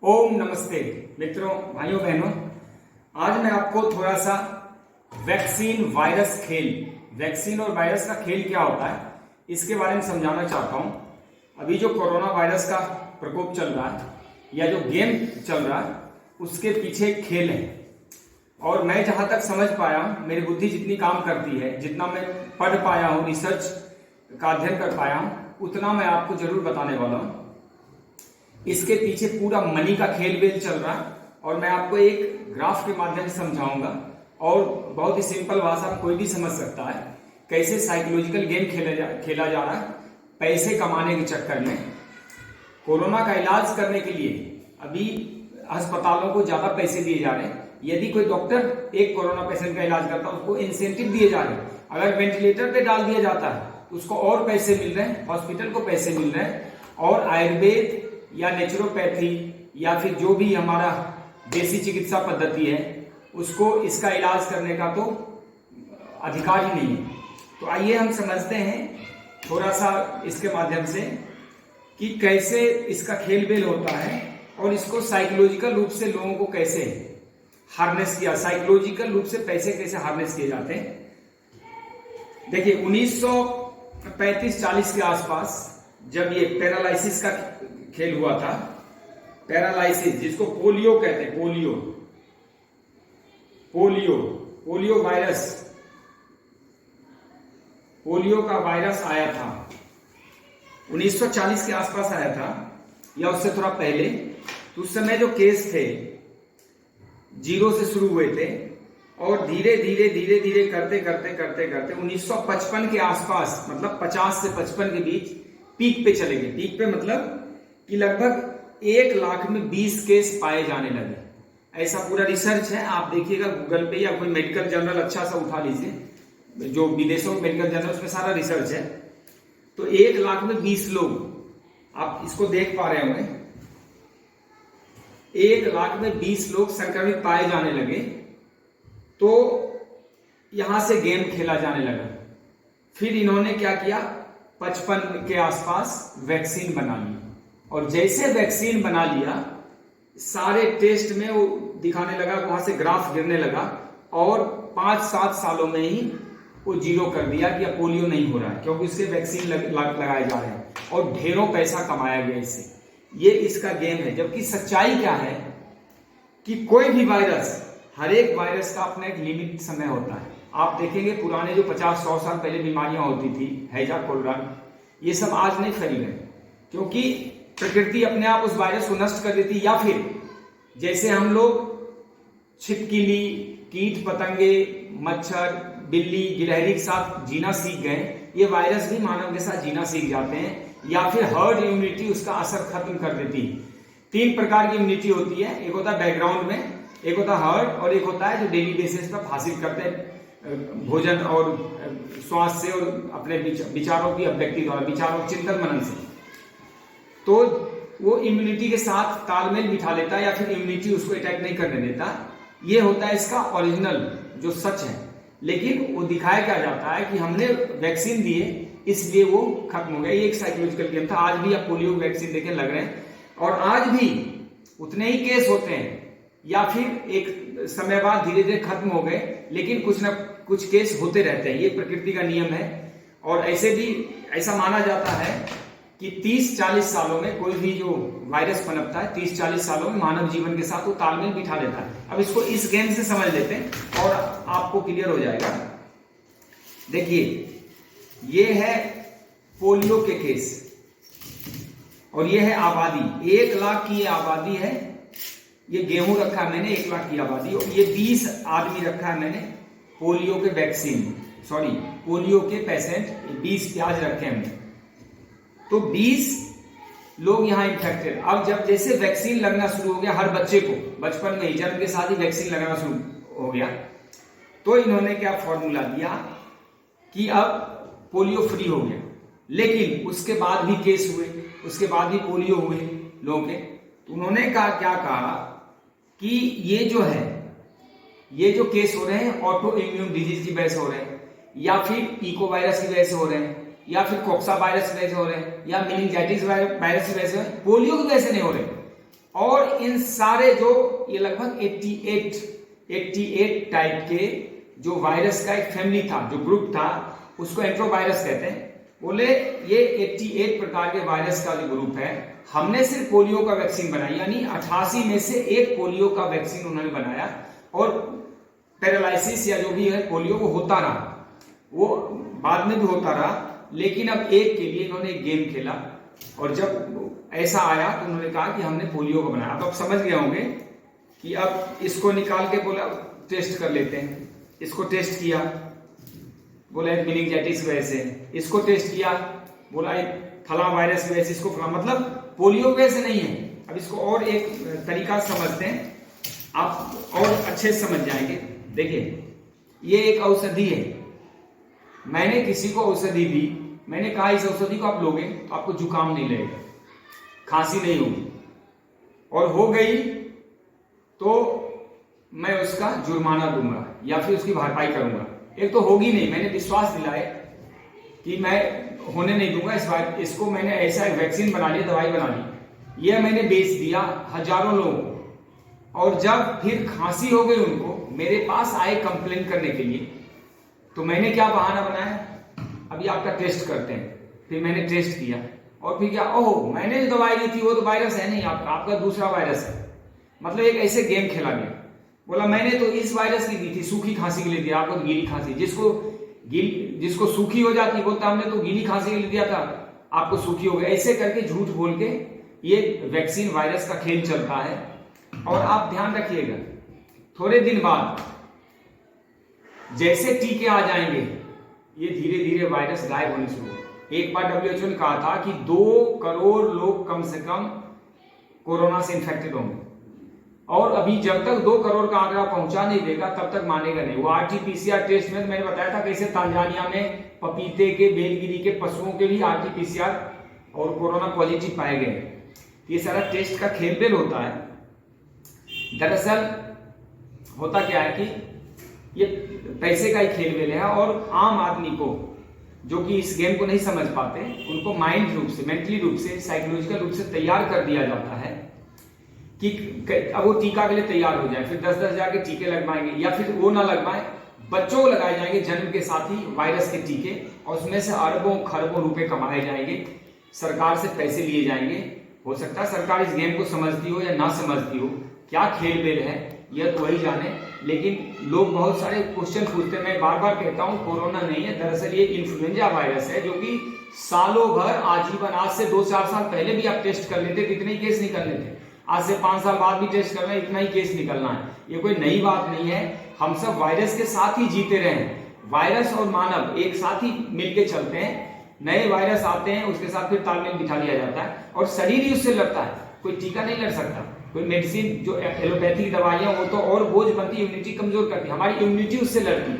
ओम नमस्ते मित्रों, भाइयों बहनों। आज मैं आपको थोड़ा सा वैक्सीन वायरस खेल, वैक्सीन और वायरस का खेल क्या होता है इसके बारे में समझाना चाहता हूं। अभी जो कोरोना वायरस का प्रकोप चल रहा है या जो गेम चल रहा है उसके पीछे एक खेल है। और मैं जहां तक समझ पाया हूं, मेरी बुद्धि जितनी काम करती है, जितना मैं पढ़ पाया हूं, रिसर्च का अध्ययन कर पाया हूं, उतना मैं आपको जरूर बताने वाला हूं। इसके पीछे पूरा मनी का खेल वेल चल रहा है और मैं आपको एक ग्राफ के माध्यम से समझाऊंगा और बहुत ही सिंपल भाषा में कोई भी समझ सकता है कैसे साइकोलॉजिकल गेम खेला जा रहा है पैसे कमाने के चक्कर में। कोरोना का इलाज करने के लिए अभी अस्पतालों को ज्यादा पैसे दिए जा रहे हैं। यदि कोई डॉक्टर एक कोरोना पेशेंट का इलाज करता है उसको इंसेंटिव दिए जा रहे हैं। अगर वेंटिलेटर पे डाल दिया जाता है तो उसको और पैसे मिल रहे हैं, हॉस्पिटल को पैसे मिल रहे हैं। और आयुर्वेद या नेचुरोपैथी या फिर जो भी हमारा देसी चिकित्सा पद्धति है उसको इसका इलाज करने का तो अधिकार ही नहीं है। तो आइए हम समझते हैं थोड़ा सा इसके माध्यम से कि कैसे इसका खेल बेल होता है और इसको साइकोलॉजिकल रूप से लोगों को कैसे हार्नेस किया, साइकोलॉजिकल रूप से पैसे कैसे हार्नेस किए जाते हैं। देखिए 1935-40 के आसपास जब ये पैरालाइसिस का खेल हुआ था, पैरालाइसिस जिसको पोलियो कहते हैं, पोलियो वायरस, पोलियो का वायरस आया था 1940 के आसपास आया था या उससे थोड़ा पहले। तो उस समय जो केस थे 0 से शुरू हुए थे और धीरे धीरे करते 1955 के आसपास, मतलब 50 से 55 के बीच पीक पे चले गए। पीक पे मतलब कि लगभग 1 लाख में 20 केस पाए जाने लगे। ऐसा पूरा रिसर्च है, आप देखिएगा गूगल पे या कोई मेडिकल जर्नल अच्छा सा उठा लीजिए, जो विदेशों में मेडिकल जर्नल, उसमें सारा रिसर्च है। तो 1 लाख में 20 लोग, आप इसको देख पा रहे होंगे, 1 लाख में 20 लोग संक्रमित पाए जाने लगे। तो यहां से गेम खेला जाने लगा। फिर इन्होंने क्या किया, 55 के आसपास वैक्सीन बना ली और जैसे वैक्सीन बना लिया सारे टेस्ट में वो दिखाने लगा, वहां से ग्राफ गिरने लगा और 5-7 सालों में ही वो 0 कर दिया कि अब पोलियो नहीं हो रहा है, क्योंकि उससे वैक्सीन लगाए जा रहे हैं और ढेरों पैसा कमाया गया इससे। ये इसका गेम है। जबकि सच्चाई क्या है कि कोई भी वायरस, हर एक वायरस का अपना एक लिमिट समय होता है। आप देखेंगे पुराने जो 50-100 साल पहले बीमारियां होती थी, हैजा, कोलेरा, ये सब आज नहीं फैल रहे क्योंकि प्रकृति अपने आप उस वायरस को नष्ट कर देती। या फिर जैसे हम लोग छिपकली, कीट पतंगे, मच्छर, बिल्ली, गिलहरी के साथ जीना सीख गए, ये वायरस भी मानव के साथ जीना सीख जाते हैं। या फिर हर्ड इम्यूनिटी उसका असर खत्म कर देती है। 3 प्रकार की इम्यूनिटी होती है, एक होता है बैकग्राउंड में, एक होता है हर्ड और एक होता है जो डेली बेसिस पर हासिल करते हैं भोजन और श्वास से और अपने विचारों की अभिव्यक्ति द्वारा, विचारों, चिंतन मनन से। तो वो इम्यूनिटी के साथ तालमेल बिठा लेता है या फिर इम्यूनिटी उसको अटैक नहीं करने देता। ये होता है इसका ओरिजिनल जो सच है। लेकिन वो दिखाया क्या जाता है कि हमने वैक्सीन दिए इसलिए वो खत्म हो गया। ये एक साइकोलॉजिकल गेम था। आज भी आप पोलियो वैक्सीन देके लग रहे हैं और आज भी उतने ही केस होते हैं या फिर एक समय बाद धीरे धीरे खत्म हो गए, लेकिन कुछ ना कुछ केस होते रहते हैं। ये प्रकृति का नियम है। और ऐसे भी ऐसा माना जाता है कि 30-40 सालों में कोई भी जो वायरस पनपता है, 30-40 सालों में मानव जीवन के साथ वो तालमेल बिठा लेता है। अब इसको इस गेम से समझ लेते हैं और आपको क्लियर हो जाएगा। देखिए ये है पोलियो के केस और ये है आबादी। 1 लाख की आबादी है। ये गेहूं रखा है मैंने, 1 लाख की आबादी, और ये 20 आदमी रखा है मैंने पोलियो के वैक्सीन, सॉरी पोलियो के पेशेंट 20 प्याज रखे हमने। तो 20 लोग यहां इन्फेक्टेड। अब जब जैसे वैक्सीन लगना शुरू हो गया हर बच्चे को, बचपन में ही जन्म के साथ ही वैक्सीन लगना शुरू हो गया, तो इन्होंने क्या फॉर्मूला दिया कि अब पोलियो फ्री हो गया। लेकिन उसके बाद भी केस हुए, उसके बाद भी पोलियो हुए लोगों के। तो उन्होंने क्या कहा कि ये जो है, ये जो केस हो रहे हैं ऑटो इम्यून डिजीज की वजह से हो रहे हैं, या फिर इको वायरस की वजह से हो रहे हैं, या फिर कोक्सा वायरस की वजह से हो रहे हैं, या मेनिंजाइटिस वायरस की वजह से, पोलियो की वजह से नहीं हो रहे। और इन सारे जो ये लगभग 88 टाइप के जो वायरस का एक फैमिली था, जो ग्रुप था, उसको एंट्रोवायरस कहते हैं। बोले ये 88 प्रकार के वायरस का जो ग्रुप है, हमने सिर्फ पोलियो का वैक्सीन बनाया, यानी 88 में से एक पोलियो का वैक्सीन उन्होंने बनाया, और पैरालाइसिस या जो भी है पोलियो वो होता रहा, वो बाद में भी होता रहा, लेकिन अब एक के लिए इन्होंने एक गेम खेला, और जब ऐसा आया तो उन्होंने कहा कि हमने पोलियो को बनाया। तो आप समझ गए होंगे कि अब इसको निकाल के बोला टेस्ट कर लेते हैं। इसको टेस्ट किया, बोला एक मेनिंजाइटिस की वजह से, इसको टेस्ट किया, बोला एक फला वायरस की वजह से, इसको फला, मतलब पोलियो की वजह से नहीं है। अब इसको और एक तरीका समझते हैं, आप और अच्छे से समझ जाएंगे। देखिए, ये एक औषधि है, मैंने किसी को औषधि दी, मैंने कहा इस औषधि को आप लोगे तो आपको जुकाम नहीं लगेगा, खांसी नहीं होगी, और हो गई तो मैं उसका जुर्माना दूंगा या फिर उसकी भरपाई करूंगा। एक तो होगी नहीं, मैंने विश्वास दिलाए कि मैं होने नहीं दूंगा इस बार, इसको मैंने ऐसा वैक्सीन बना लिया, दवाई बना ली, यह मैंने बेच दिया हजारों लोगों को, और जब फिर खांसी हो गई उनको, मेरे पास आए कंप्लेन करने के लिए, तो मैंने क्या बहाना बनाया, अभी आपका टेस्ट करते हैं। फिर मैंने टेस्ट किया, और फिर क्या, ओह मैंने जो दवाई ली थी वो तो वायरस है नहीं, आपका दूसरा वायरस है। मतलब एक ऐसे गेम खेला गया। बोला मैंने तो इस वायरस की दी थी, सूखी खांसी के लिए दिया, आपको गीली खांसी, जिसको सूखी हो जाती, बोलता हमने तो गीली खांसी के लिए दिया था, आपको सूखी हो गई। ऐसे करके झूठ बोल के ये वैक्सीन वायरस का खेल चलता है। और आप ध्यान रखिएगा, थोड़े दिन बाद जैसे टीके आ जाएंगे, ये धीरे धीरे वायरस गायब होने शुरू हो। एक बार WHO ने कहा था कि 2 करोड़ लोग कम से कम कोरोना से इन्फेक्टेड होंगे, और अभी जब तक 2 करोड़ का आंकड़ा पहुंचा नहीं देगा तब तक मानेगा नहीं। वो RT-PCR टेस्ट में मैंने बताया था कैसे तांजानिया में पपीते के, बेलगिरी के पशुओं के भी RT-PCR और कोरोना पॉजिटिव पाए गए। ये सारा टेस्ट का खेलबेल होता है। दरअसल होता क्या है कि ये पैसे का ही खेलबेल है, और आम आदमी को जो कि इस गेम को नहीं समझ पाते, उनको माइंड रूप से, मेंटली रूप से, साइकोलॉजिकल रूप से तैयार कर दिया जाता है कि अब वो टीका के लिए तैयार हो जाए, फिर 10-10 हजार के टीके लगवाएंगे, या फिर वो ना लगवाए, बच्चों को लगाए जाएंगे जन्म के साथ ही वायरस के टीके, और उसमें से अरबों खरबों रुपए कमाए जाएंगे, सरकार से पैसे लिए जाएंगे। हो सकता है सरकार इस गेम को समझती हो या ना समझती हो, क्या खेलबेल है यह तो वही जाने। लेकिन लोग बहुत सारे क्वेश्चन पूछते हैं। मैं बार बार कहता हूं कोरोना नहीं है, दरअसल ये इन्फ्लुएंजा वायरस है, जो कि सालों भर आजीवन, आज से 2-4 साल पहले भी आप टेस्ट कर लेते तो इतने ही केस निकलने थे, आज से 5 साल बाद भी टेस्ट करना, इतना ही केस निकलना है। ये कोई नई बात नहीं है, हम सब वायरस के साथ ही जीते रहे हैं। वायरस और मानव एक साथ ही मिलके चलते हैं, नए वायरस आते हैं उसके साथ फिर तालमेल बिठा लिया जाता है, और शरीर ही उससे लड़ता है। कोई टीका नहीं लड़ सकता, कोई मेडिसिन जो एलोपैथिक दवाइयां वो तो और बोझ बनती, इम्यूनिटी कमजोर करती, हमारी इम्यूनिटी उससे लड़ती।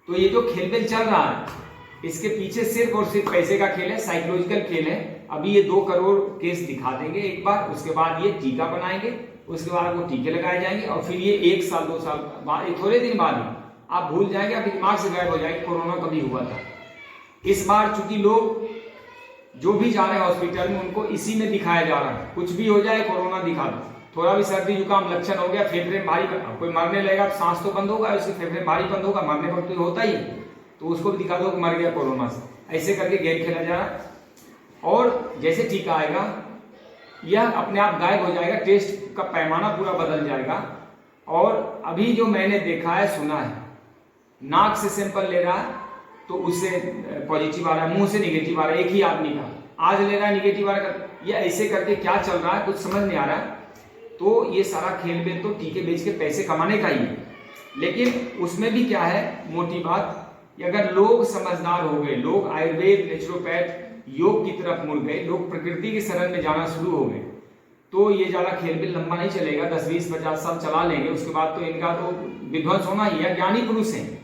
तो ये जो खेलबेल चल रहा है, इसके पीछे सिर्फ और सिर्फ पैसे का खेल है, साइकोलॉजिकल खेल है। अभी ये 2 करोड़ केस दिखा देंगे एक बार, उसके बाद ये टीका बनाएंगे, उसके बाद वो टीके लगाए जाएंगे, और फिर ये 1 साल 2 साल बाद, थोड़े दिन बाद ही आप भूल जाएंगे, आपके दिमाग से गायब हो जाएगा कोरोना कभी हुआ था। इस बार चूंकि लोग जो भी जा रहे हैं हॉस्पिटल में, उनको इसी में दिखाया जा रहा है, कुछ भी हो जाए कोरोना दिखा दो, थोड़ा भी सर्दी जुकाम लक्षण हो गया, फेफड़े में भारी, कोई मरने लगेगा सांस तो बंद होगा, उसके फेफड़े में भारी बंद होगा, मरने वक्त तो होता ही है, तो उसको भी दिखा दो कि मर गया कोरोना से। ऐसे करके गेम खेला जा रहा है, और जैसे टीका आएगा यह अपने आप गायब हो जाएगा, टेस्ट का पैमाना पूरा बदल जाएगा। और अभी जो मैंने देखा है, सुना है, नाक से सैंपल ले रहा है तो उससे पॉजिटिव आ रहा है, मुंह से निगेटिव आ रहा है, एक ही आदमी का, आज ले रहा है निगेटिव आ रहा है, ये ऐसे करके क्या चल रहा है कुछ समझ नहीं आ रहा है। तो ये सारा खेलबेल तो टीके बेच के पैसे कमाने का ही है, लेकिन उसमें भी क्या है मोटी बात, अगर लोग समझदार हो गए, लोग आयुर्वेद, नेचुरोपैथ, योग की तरफ मुड़ गए, लोग प्रकृति की शरण में जाना शुरू हो गए, तो ये ज्यादा खेलबेल लंबा नहीं चलेगा, 10, 20, 50 साल चला लेंगे, उसके बाद तो इनका तो विध्वंस होना ही है। ज्ञानी पुरुष हैं,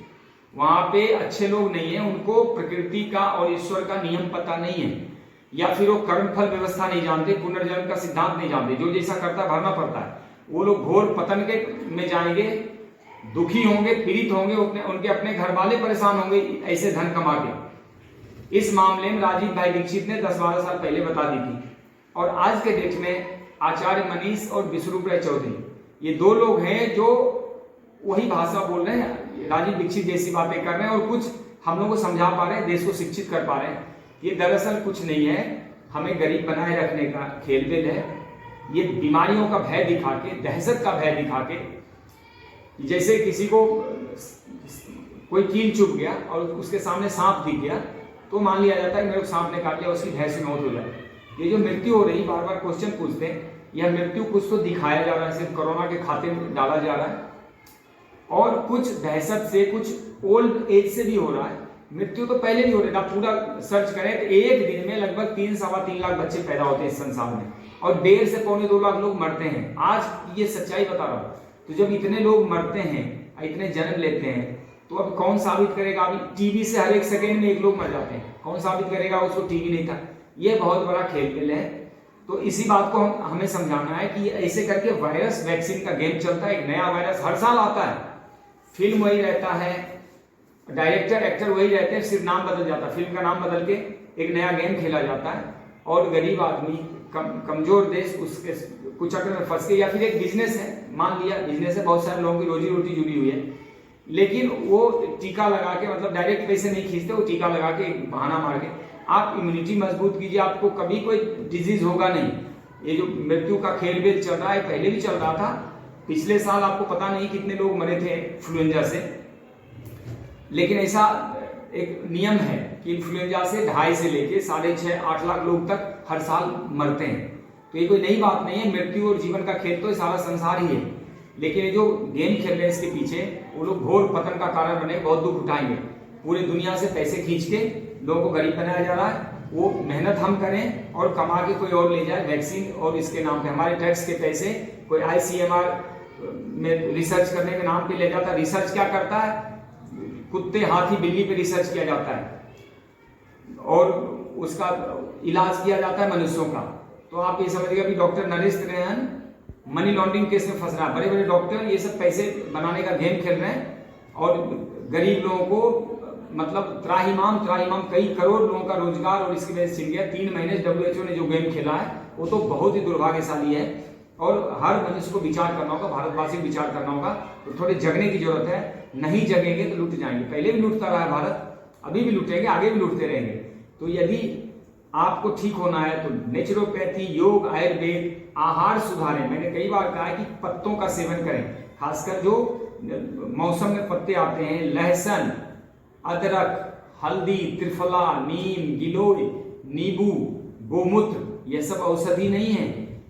वहां पे अच्छे लोग नहीं है, उनको प्रकृति का और ईश्वर का नियम पता नहीं है, या फिर वो कर्मफल व्यवस्था नहीं जानते, पुनर्जन्म का सिद्धांत नहीं जानते, जो जैसा करता भरना पड़ता है। वो लोग घोर पतन के में जाएंगे, दुखी होंगे, पीड़ित होंगे, उनके अपने घर वाले परेशान होंगे ऐसे धन कमा के। इस मामले में राजीव भाई दीक्षित ने 10-12 साल पहले बता दी थी, और आज के डेट में आचार्य मनीष और विश्वरूप राय चौधरी, ये 2 लोग हैं जो वही भाषा बोल रहे हैं, राजीव दीक्षित जैसी बातें कर रहे हैं और कुछ हम लोग को समझा पा रहे हैं, देश को शिक्षित कर पा रहे हैं। ये दरअसल कुछ नहीं है, हमें गरीब बनाए रखने का खेल-खेल है। ये बीमारियों का भय दिखा के, दहशत का भय दिखा के, जैसे किसी को कोई कील चुभ गया और उसके सामने सांप दिख गया तो मान लिया जाता है कि मेरे को सांप ने काट लिया, उसकी भय से मौत हो जाए। ये जो मृत्यु हो रही, बार बार क्वेश्चन पूछते हैं, यह मृत्यु कुछ तो दिखाया जा रहा है, सिर्फ कोरोना के खाते में डाला जा रहा है, और कुछ दहशत से, कुछ ओल्ड एज से भी हो रहा है। मृत्यु तो पहले भी हो रही है, आप पूरा सर्च करें तो एक दिन में लगभग 3-3.25 लाख बच्चे पैदा होते हैं इस संसार में, और 1.5 से 2.25 लाख लोग मरते हैं। आज ये सच्चाई बता रहा हूं। तो जब इतने लोग मरते हैं, इतने जन्म लेते हैं, तो अब कौन साबित करेगा? अभी टीबी से हर एक सेकेंड में 1 लोग मर जाते हैं, कौन साबित करेगा उसको टीबी नहीं था? ये बहुत बड़ा खेल है। तो इसी बात को हमें समझाना है कि ऐसे करके वायरस वैक्सीन का गेम चलता है। एक नया वायरस हर साल आता है, फिल्म वही रहता है, डायरेक्टर एक्टर वही रहते हैं, सिर्फ नाम बदल जाता है, फिल्म का नाम बदल के एक नया गेम खेला जाता है, और गरीब आदमी, कमजोर देश उसके कुचक्र में फंस के, या फिर एक बिजनेस है, मान लिया बिजनेस है, बहुत सारे लोगों की रोजी रोटी जुड़ी हुई है, लेकिन वो टीका लगा के, मतलब डायरेक्ट पैसे नहीं खींचते, वो टीका लगा के बहाना मार के आप इम्यूनिटी मजबूत कीजिए, आपको कभी कोई डिजीज होगा नहीं। ये जो मृत्यु का खेल बेल चल रहा है, पहले भी चल रहा था। पिछले साल आपको पता नहीं कितने लोग मरे थे इन्फ्लुएंजा से, लेकिन ऐसा एक नियम है कि इन्फ्लुएंजा से 2.5 से लेके 6.5-8 लाख लोग तक हर साल मरते हैं। तो ये कोई नई बात नहीं है, मृत्यु और जीवन का खेल तो सारा संसार ही है। लेकिन ये जो गेम खेल रहे हैं इसके पीछे वो लोग घोर पतन का कारण बने, बहुत दुख उठाएंगे। पूरे दुनिया से पैसे खींच के लोगों को गरीब बनाया जा रहा है। वो मेहनत हम करें और कमा के कोई और ले जाए वैक्सीन, और इसके नाम पे हमारे टैक्स के पैसे कोई ICMR में रिसर्च करने के नाम पे ले जाता है। रिसर्च क्या करता है? कुत्ते, हाथी, बिल्ली पे रिसर्च किया जाता है और उसका इलाज किया जाता है मनुष्यों का। तो आप ये समझिएगा कि doctor Naresh Trehan money laundering case में फंस रहा है। बड़े बड़े डॉक्टर ये सब पैसे बनाने का गेम खेल रहे हैं और गरीब लोगों को मतलब त्राहिमाम कई करोड़ लोगों का रोजगार और इसकी वजह से छिन गया। 3 महीने WHO ने जो गेम खेला है वो तो बहुत ही दुर्भाग्यशाली है, और हर मनुष्य को विचार करना होगा, भारतवासी को विचार करना होगा। तो थोड़े जगने की जरूरत है, नहीं जगेंगे तो लूट जाएंगे। पहले भी लूटता रहा है भारत, अभी भी लूटेंगे, आगे भी लूटते रहेंगे। तो यदि आपको ठीक होना है तो नेचुरोपैथी, योग, आयुर्वेद, आहार सुधारें। मैंने कई बार कहा है कि पत्तों का सेवन करें, खासकर जो मौसम में पत्ते आते हैं, लहसुन, अदरक, हल्दी, त्रिफला, नीम, गिलोय, नींबू, गोमूत्र, यह सब औषधि नहीं है,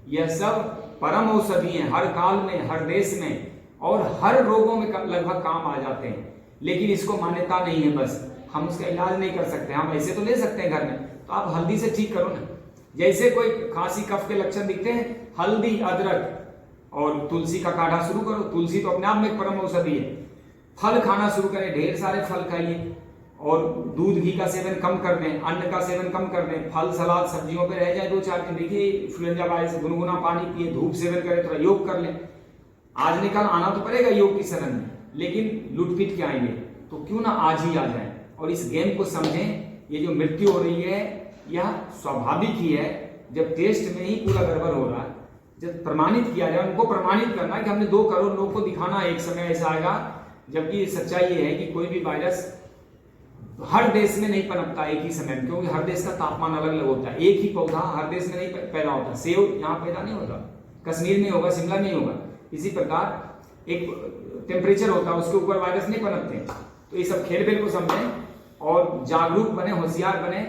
यह सब परम औषधि है। हर काल में, हर देश में और हर रोगों में लगभग काम आ जाते हैं। लेकिन इसको मान्यता नहीं है, बस हम उसका इलाज नहीं कर सकते। हम ऐसे तो ले सकते हैं घर में, तो आप हल्दी से ठीक करो ना। जैसे कोई खांसी कफ के लक्षण दिखते हैं, हल्दी, अदरक और तुलसी का काढ़ा शुरू करो। तुलसी तो अपने आप में एक परम औषधि है। फल खाना शुरू करें, ढेर सारे फल खाइए, और दूध घी का सेवन कम कर दें, अन्न का सेवन कम कर दें, फल सलाद सब्जियों पे रह जाए 2-4 दिन। देखिए इन्फ्लुएंजा वायरस से गुनगुना पानी पिए, धूप सेवन करें, थोड़ा योग कर लें। आज निकल आना तो पड़ेगा योग की शरण में, लेकिन लूट पीट के आएंगे, तो क्यों ना आज ही आ जाए और इस गेम को समझें। ये जो मृत्यु हो रही है यह स्वाभाविक ही है। जब टेस्ट में ही पूरा गड़बड़ हो रहा है, जब प्रमाणित किया जाए, उनको प्रमाणित करना कि हमने 2 करोड़ लोगों को दिखाना एक समय ऐसा आएगा। जबकि सच्चाई ये है कि कोई भी वायरस हर देश में नहीं पनपता एक ही समय में, क्योंकि हर देश का तापमान अलग अलग होता है। एक ही पौधा हर देश में नहीं पैदा होता। सेब यहाँ पैदा नहीं होगा, कश्मीर में होगा, शिमला में होगा। इसी प्रकार एक टेम्परेचर होता है, उसके ऊपर वायरस नहीं पनपते। तो ये सब खेल बेल को समझें और जागरूक बने, होशियार बने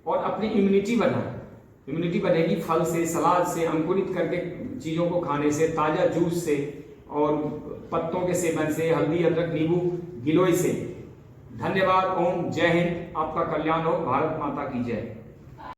और अपनी इम्यूनिटी बढ़ाएं। इम्यूनिटी बढ़ेगी फल से, सलाद से, अंकुरित करके चीजों को खाने से, ताजा जूस से और पत्तों के सेवन से, हल्दी, अदरक, नींबू, गिलोय से। धन्यवाद। ओम जय हिंद। आपका कल्याण हो। भारत माता की जय।